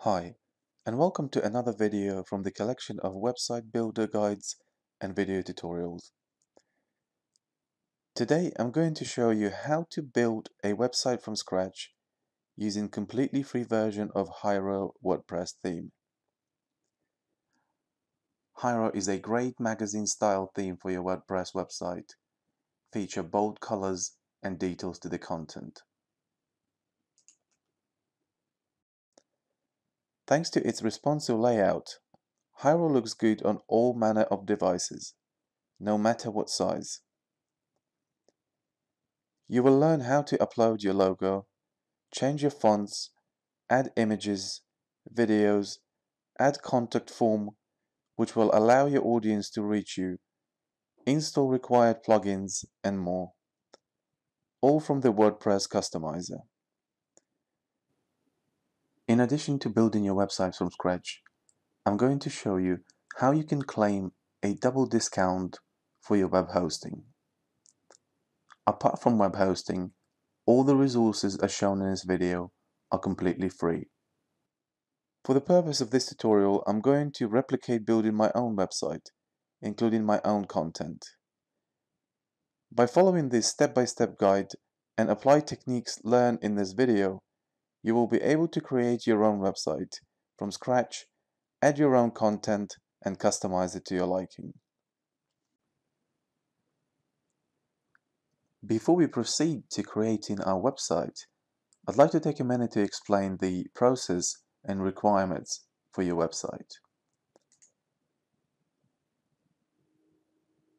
Hi, and welcome to another video from the collection of website builder guides and video tutorials. Today I'm going to show you how to build a website from scratch using completely free version of Hiero WordPress theme. Hiero is a great magazine style theme for your WordPress website. Feature bold colors and details to the content. Thanks to its responsive layout, Hiero looks good on all manner of devices, no matter what size. You will learn how to upload your logo, change your fonts, add images, videos, add contact form, which will allow your audience to reach you, install required plugins, and more. All from the WordPress customizer. In addition to building your website from scratch, I'm going to show you how you can claim a double discount for your web hosting. Apart from web hosting, all the resources as shown in this video are completely free. For the purpose of this tutorial, I'm going to replicate building my own website, including my own content. By following this step-by-step guide and apply techniques learned in this video, you will be able to create your own website from scratch, add your own content, and customize it to your liking. Before we proceed to creating our website, I'd like to take a minute to explain the process and requirements for your website.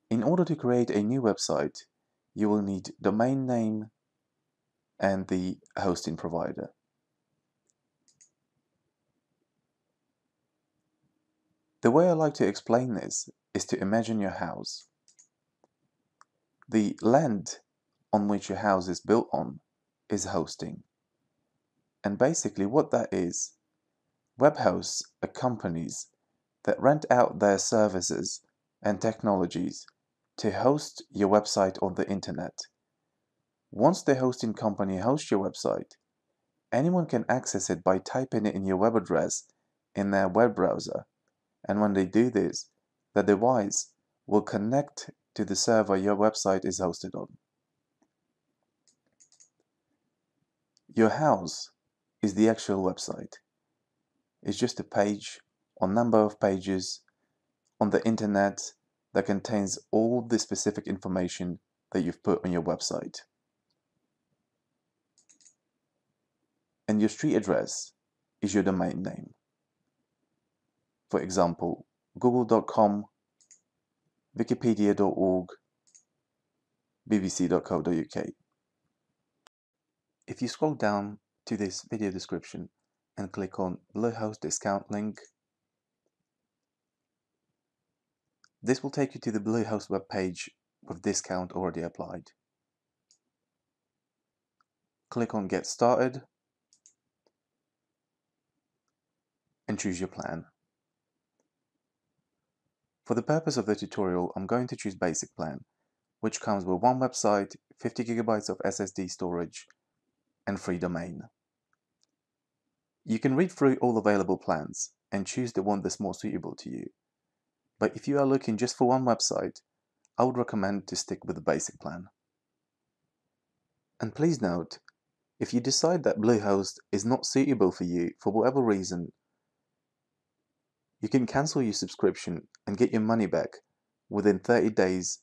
In order to create a new website, you will need domain name and the hosting provider. The way I like to explain this is to imagine your house. The land on which your house is built on is hosting. And basically what that is, web hosts are companies that rent out their services and technologies to host your website on the internet. Once the hosting company hosts your website, anyone can access it by typing it in your web address in their web browser, and when they do this, the device will connect to the server your website is hosted on. Your house is the actual website. It's just a page or number of pages on the internet that contains all the specific information that you've put on your website. And your street address is your domain name. For example, google.com, wikipedia.org, bbc.co.uk. If you scroll down to this video description and click on Bluehost discount link, this will take you to the Bluehost web page with discount already applied. Click on Get Started and choose your plan. For the purpose of the tutorial, I'm going to choose Basic Plan, which comes with one website, 50 GB of SSD storage, and free domain. You can read through all available plans and choose the one that's more suitable to you. But if you are looking just for one website, I would recommend to stick with the Basic Plan. And please note, if you decide that Bluehost is not suitable for you for whatever reason, you can cancel your subscription and get your money back within 30 days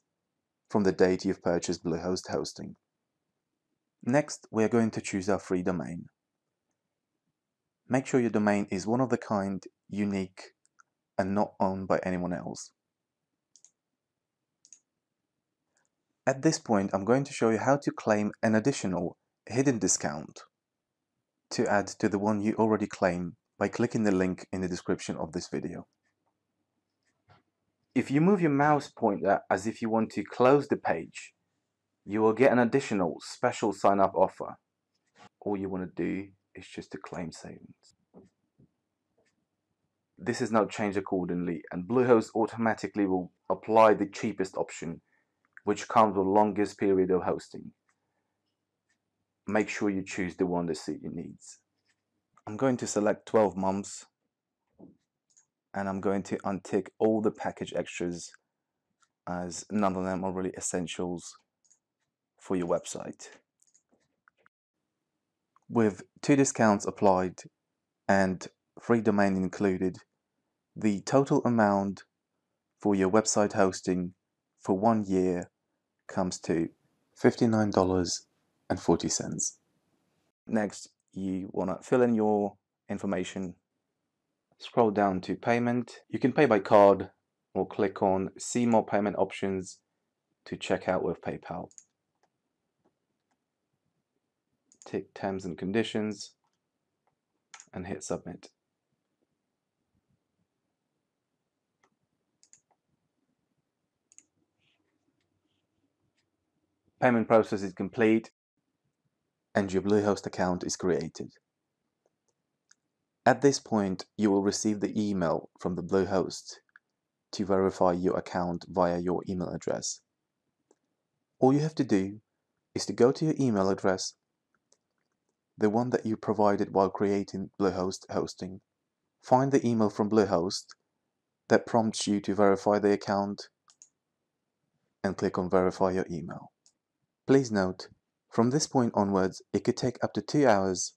from the date you've purchased Bluehost hosting. Next, we are going to choose our free domain. Make sure your domain is one of a kind, unique, and not owned by anyone else. At this point, I'm going to show you how to claim an additional hidden discount to add to the one you already claim by clicking the link in the description of this video. If you move your mouse pointer as if you want to close the page, you will get an additional special sign-up offer. All you want to do is just to claim savings. This is now changed accordingly, and Bluehost automatically will apply the cheapest option, which comes with the longest period of hosting. Make sure you choose the one that suits your needs. I'm going to select 12 months and I'm going to untick all the package extras as none of them are really essentials for your website. With 2 discounts applied and free domain included, the total amount for your website hosting for 1 year comes to $59.40. Next, you want to fill in your information. Scroll down to payment. You can pay by card or click on see more payment options to check out with PayPal. Tick terms and conditions and hit submit. Payment process is complete and your Bluehost account is created. At this point, you will receive the email from the Bluehost to verify your account via your email address. All you have to do is to go to your email address, the one that you provided while creating Bluehost hosting. Find the email from Bluehost that prompts you to verify the account and click on verify your email. Please note, from this point onwards, it could take up to 2 hours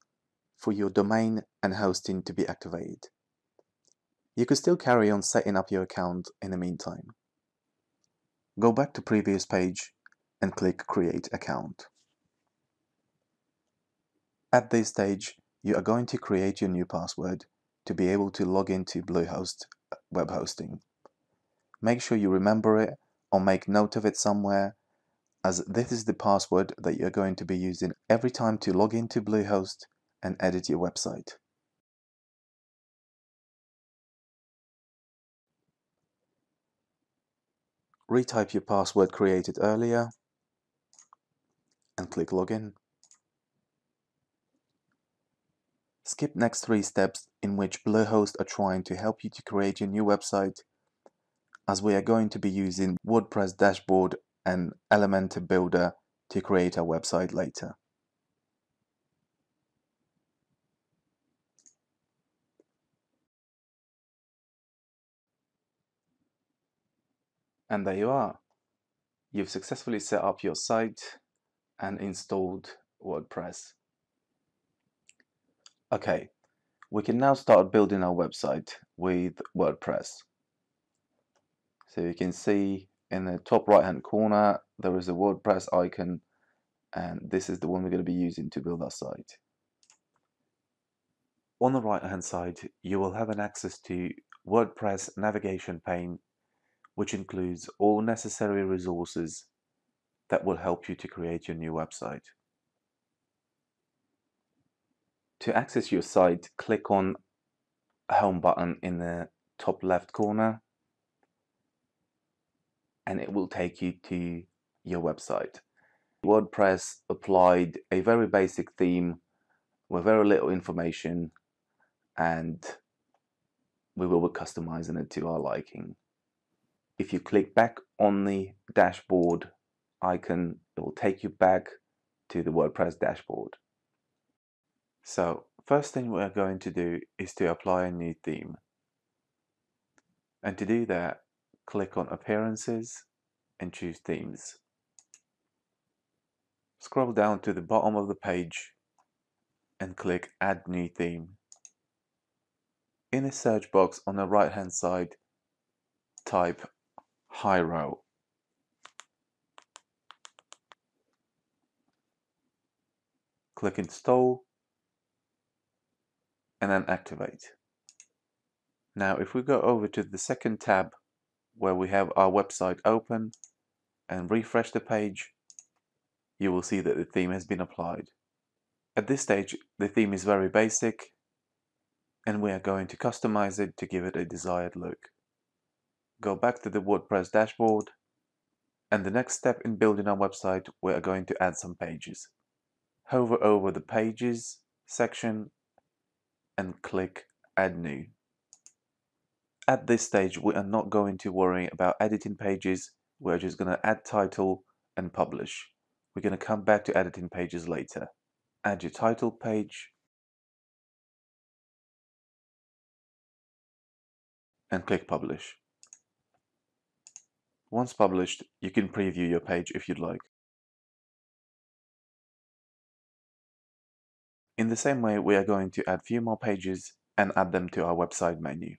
for your domain and hosting to be activated. You could still carry on setting up your account in the meantime. Go back to previous page and click create account. At this stage, you are going to create your new password to be able to log into Bluehost web hosting. Make sure you remember it or make note of it somewhere, as this is the password that you're going to be using every time to log into Bluehost and edit your website. Retype your password created earlier and click login. Skip next 3 steps in which Bluehost are trying to help you to create your new website, as we are going to be using WordPress dashboard and Elementor builder to create our website later. And there you are. You've successfully set up your site and installed WordPress. Okay, we can now start building our website with WordPress. So you can see in the top right hand corner there is a WordPress icon, and this is the one we're going to be using to build our site. On the right hand side you will have an access to WordPress navigation pane, which includes all necessary resources that will help you to create your new website. To access your site, click on Home button in the top left corner and it will take you to your website. WordPress applied a very basic theme with very little information, and we will be customizing it to our liking. If you click back on the dashboard icon, it will take you back to the WordPress dashboard. So first thing we're going to do is to apply a new theme. And to do that, click on Appearances and choose Themes. Scroll down to the bottom of the page and click Add New Theme. In the search box on the right hand side, type Hiero. Click Install and then Activate. Now if we go over to the second tab where we have our website open and refresh the page, you will see that the theme has been applied. At this stage, the theme is very basic and we are going to customize it to give it a desired look. Go back to the WordPress dashboard, and the next step in building our website, we are going to add some pages. Hover over the Pages section and click Add New. At this stage, we are not going to worry about editing pages. We're just going to add title and publish. We're going to come back to editing pages later. Add your title page, and click Publish. Once published, you can preview your page if you'd like. In the same way, we are going to add a few more pages and add them to our website menu.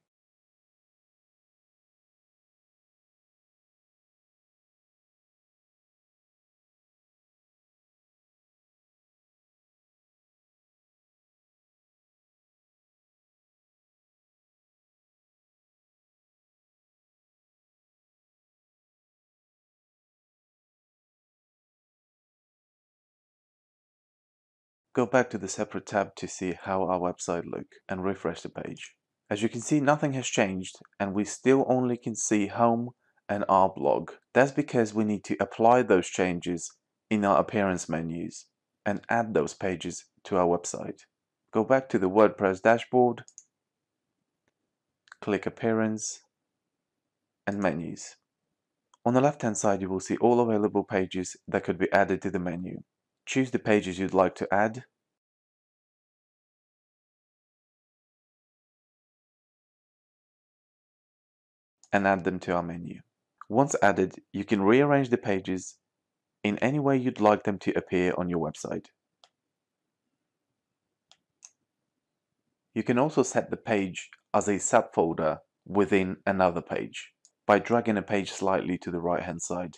Go back to the separate tab to see how our website looks and refresh the page. As you can see, nothing has changed and we still only can see home and our blog. That's because we need to apply those changes in our appearance menus and add those pages to our website. Go back to the WordPress dashboard, click Appearance and Menus. On the left-hand side, you will see all available pages that could be added to the menu. Choose the pages you'd like to add and add them to our menu. Once added, you can rearrange the pages in any way you'd like them to appear on your website. You can also set the page as a subfolder within another page by dragging a page slightly to the right-hand side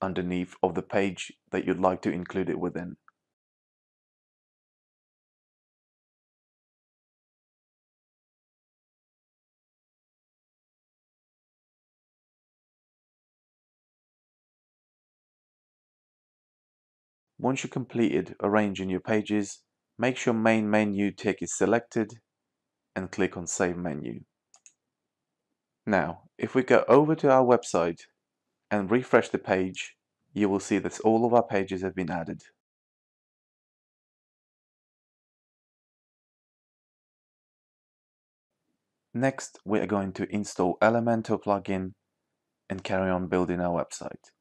underneath of the page that you'd like to include it within. Once you've completed arranging your pages, make sure Main Menu tick is selected and click on Save Menu. Now, if we go over to our website and refresh the page, you will see that all of our pages have been added. Next, we are going to install Elementor plugin and carry on building our website.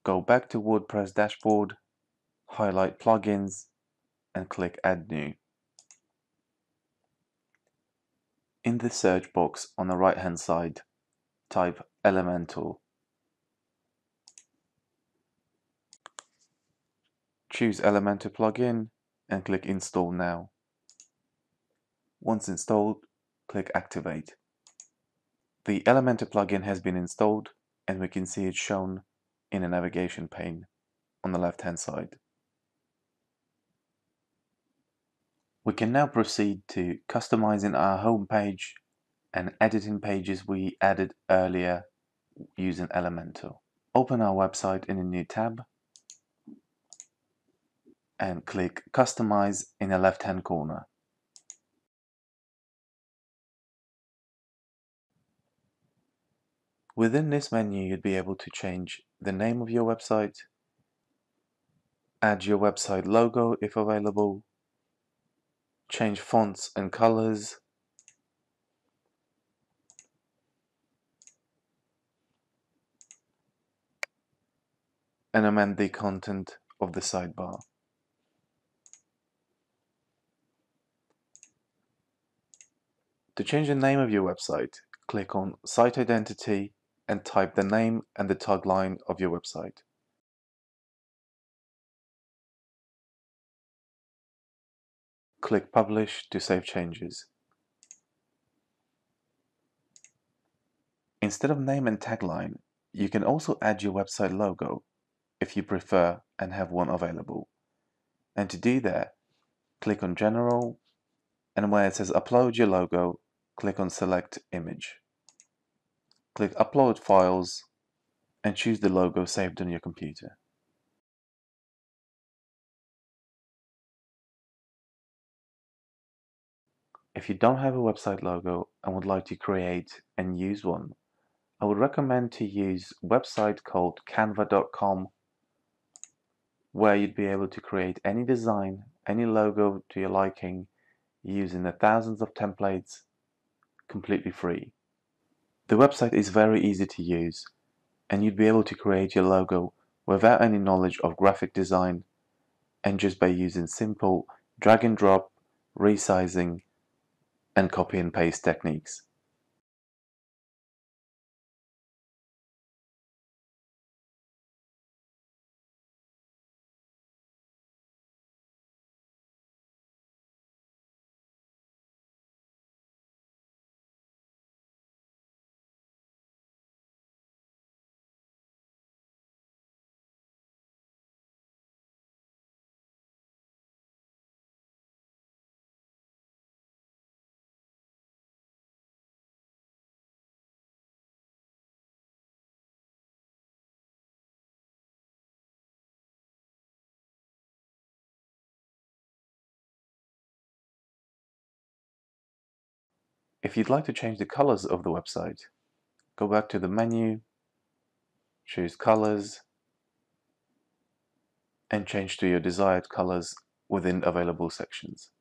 Go back to WordPress dashboard, highlight plugins, and click Add New. In the search box on the right hand side, type Elementor. Choose Elementor plugin and click Install Now. Once installed, click Activate. The Elementor plugin has been installed and we can see it shown in a navigation pane on the left hand side. We can now proceed to customizing our home page and editing pages we added earlier using Elementor. Open our website in a new tab and click Customize in the left-hand corner. Within this menu, you'd be able to change the name of your website, add your website logo if available, change fonts and colors, and amend the content of the sidebar. To change the name of your website, click on Site Identity and type the name and the tagline of your website. Click Publish to save changes. Instead of name and tagline, you can also add your website logo if you prefer and have one available. And to do that, click on General, and where it says Upload your logo, click on Select Image. Click Upload Files and choose the logo saved on your computer. If you don't have a website logo and would like to create and use one, I would recommend to use a website called canva.com, where you'd be able to create any design, any logo to your liking using the thousands of templates completely free. The website is very easy to use and you'd be able to create your logo without any knowledge of graphic design and just by using simple drag and drop, resizing and copy and paste techniques. If you'd like to change the colors of the website, go back to the menu, choose Colors, and change to your desired colors within available sections.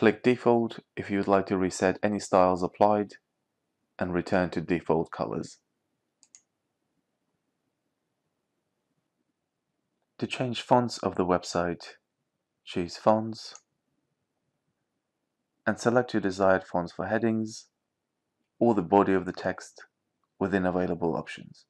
Click Default if you would like to reset any styles applied, and return to default colors. To change fonts of the website, choose Fonts, and select your desired fonts for headings or the body of the text within available options.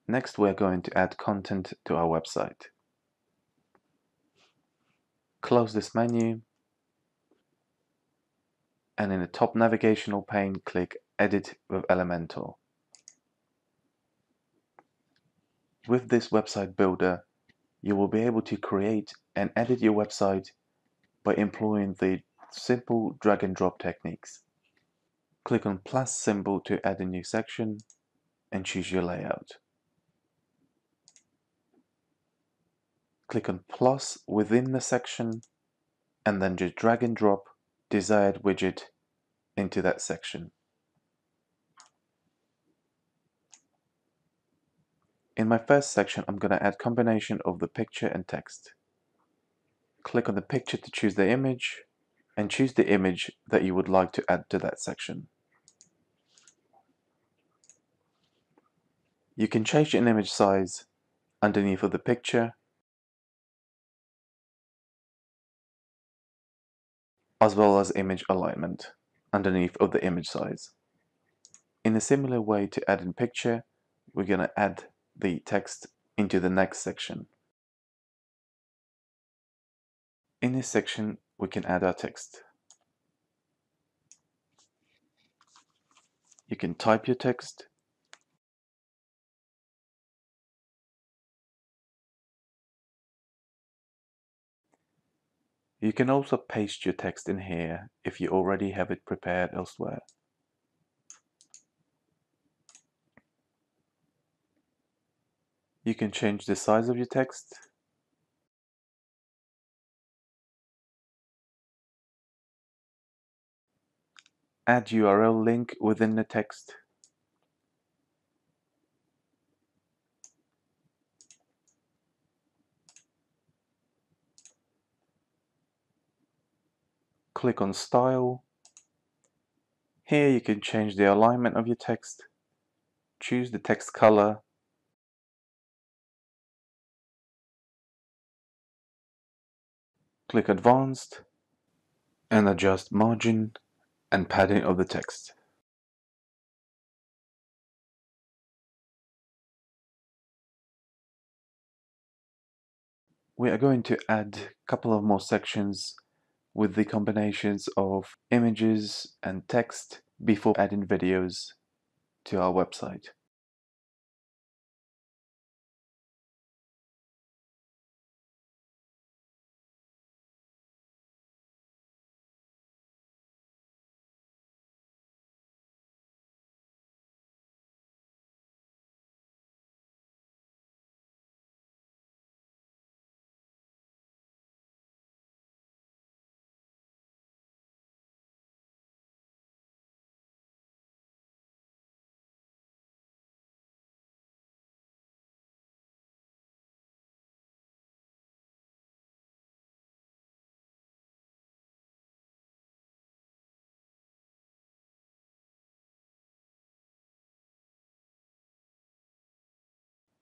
Next, we're going to add content to our website. Close this menu, and in the top navigational pane, click Edit with Elementor. With this website builder, you will be able to create and edit your website by employing the simple drag and drop techniques. Click on plus symbol to add a new section and choose your layout. Click on plus within the section and then just drag and drop desired widget into that section. In my first section, I'm going to add combination of the picture and text. Click on the picture to choose the image and choose the image that you would like to add to that section. You can change an image size underneath of the picture, as well as image alignment underneath of the image size. In a similar way to add in picture, we're going to add the text into the next section. In this section, we can add our text. You can type your text, you can also paste your text in here if you already have it prepared elsewhere. You can change the size of your text, add URL link within the text, click on Style. Here you can change the alignment of your text, choose the text color, click Advanced, and adjust margin and padding of the text. We are going to add a couple of more sections with the combinations of images and text before adding videos to our website.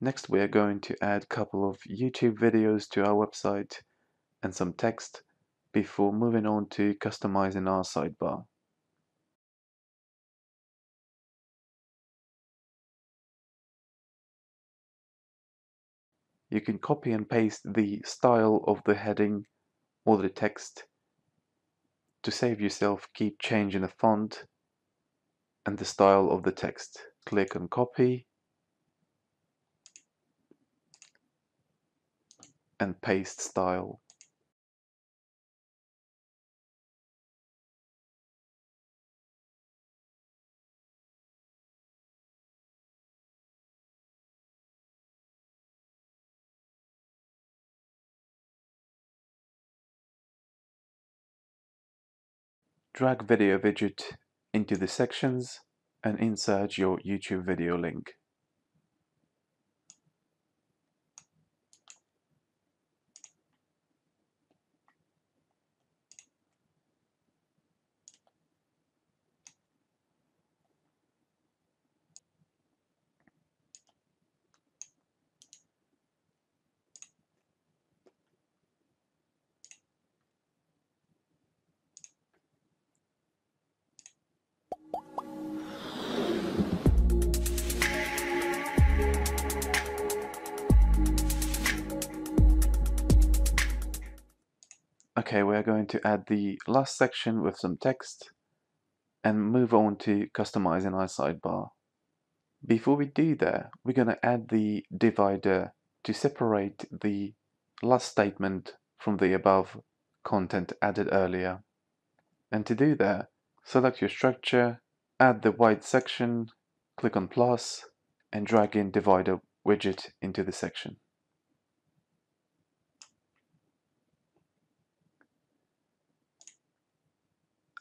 Next, we are going to add a couple of YouTube videos to our website and some text before moving on to customizing our sidebar. You can copy and paste the style of the heading or the text. To save yourself, keep changing the font and the style of the text. Click on copy and paste style. Drag video widget into the sections and insert your YouTube video link. Okay, we're going to add the last section with some text and move on to customizing our sidebar. Before we do that, we're going to add the divider to separate the last statement from the above content added earlier. And to do that, select your structure, add the white section, click on plus, and drag in divider widget into the section.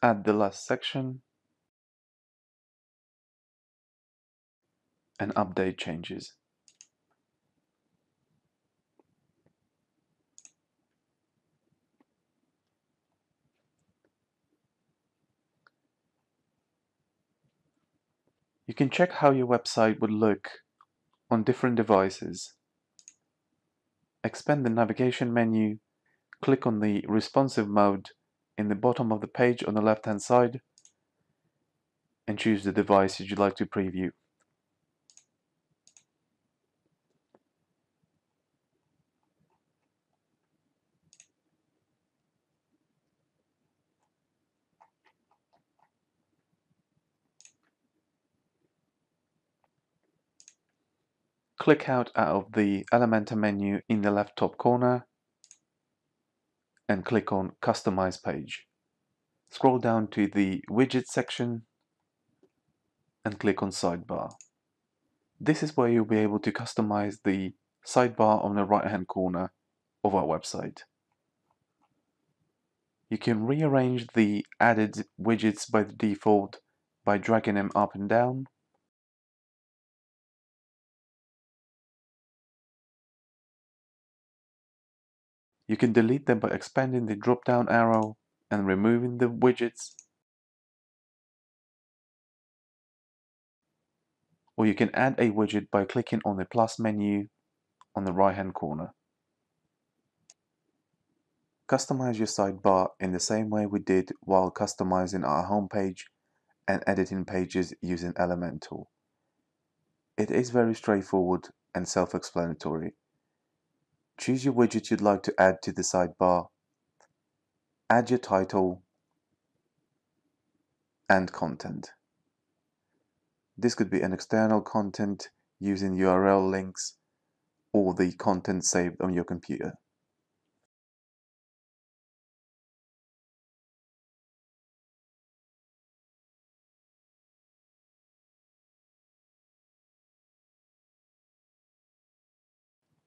Add the last section and update changes. You can check how your website would look on different devices. Expand the navigation menu, click on the responsive mode in the bottom of the page on the left hand side and choose the device you'd like to preview. Click out of the Elementor menu in the left top corner and click on Customize Page. Scroll down to the Widget section and click on Sidebar. This is where you'll be able to customize the sidebar on the right hand corner of our website. You can rearrange the added widgets by the default by dragging them up and down. You can delete them by expanding the drop-down arrow and removing the widgets. Or you can add a widget by clicking on the plus menu on the right-hand corner. Customize your sidebar in the same way we did while customizing our homepage and editing pages using Elementor. It is very straightforward and self-explanatory. Choose your widget you'd like to add to the sidebar, add your title and content. This could be an external content using URL links or the content saved on your computer.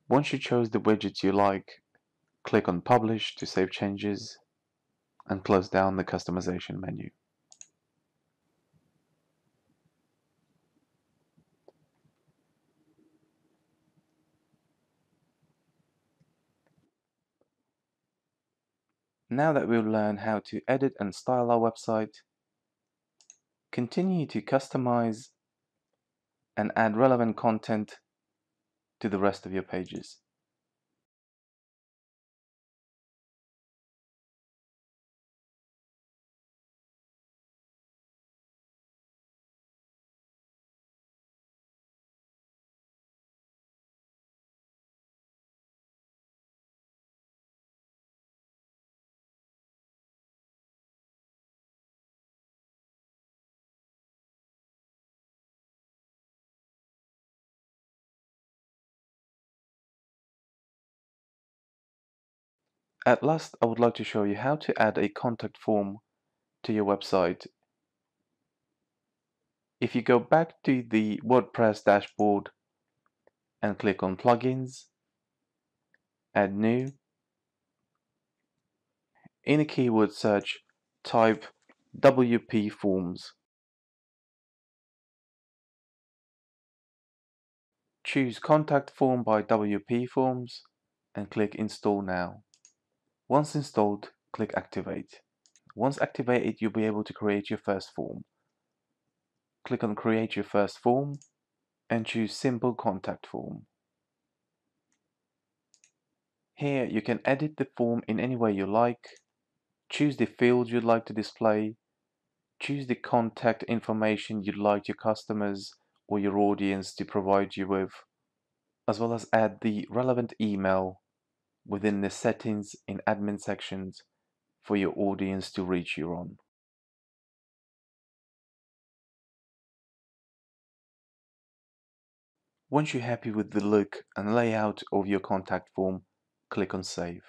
Once you chose the widget you like, click on Publish to save changes and close down the customization menu. Now that we've learned how to edit and style our website, continue to customize and add relevant content to the rest of your pages. At last, I would like to show you how to add a contact form to your website. If you go back to the WordPress dashboard and click on Plugins, Add New, in a keyword search, type WP Forms. Choose Contact Form by WP Forms and click Install Now. Once installed, click Activate. Once activated, you'll be able to create your first form. Click on Create Your First Form and choose Simple Contact Form. Here you can edit the form in any way you like, choose the fields you'd like to display, choose the contact information you'd like your customers or your audience to provide you with, as well as add the relevant email within the settings in admin sections for your audience to reach you on. Once you're happy with the look and layout of your contact form, click on Save.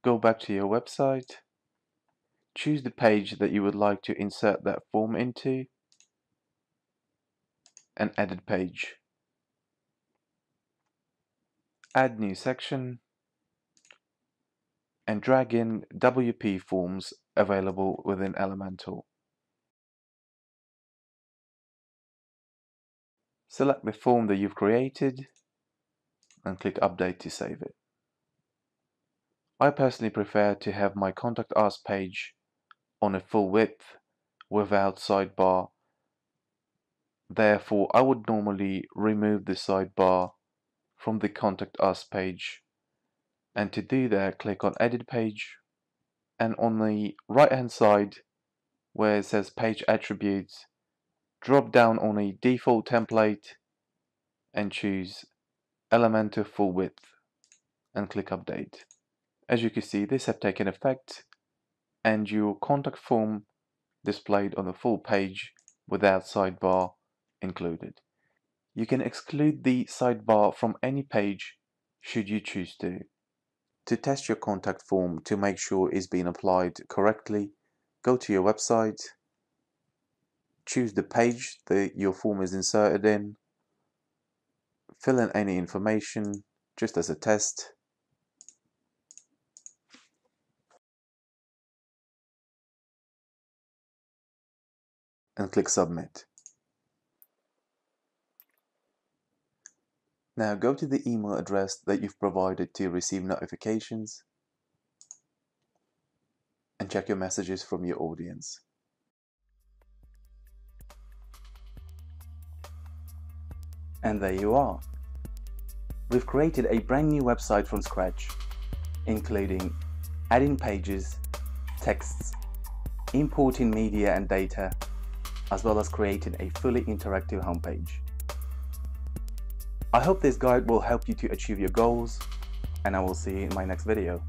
Go back to your website, choose the page that you would like to insert that form into, and Edit Page. Add New Section, and drag in WP Forms available within Elementor. Select the form that you've created and click Update to save it. I personally prefer to have my Contact Us page on a full width without sidebar. Therefore, I would normally remove the sidebar from the Contact Us page. And to do that, click on Edit Page, and on the right hand side where it says Page Attributes, drop down on a default template and choose Elementor Full Width and click Update. As you can see, this has taken effect and your contact form displayed on the full page without sidebar included. You can exclude the sidebar from any page should you choose to. To test your contact form to make sure it's being applied correctly, go to your website, choose the page that your form is inserted in, fill in any information just as a test, and click Submit. Now go to the email address that you've provided to receive notifications and check your messages from your audience. And there you are. We've created a brand new website from scratch, including adding pages, texts, importing media and data, as well as creating a fully interactive homepage. I hope this guide will help you to achieve your goals, and I will see you in my next video.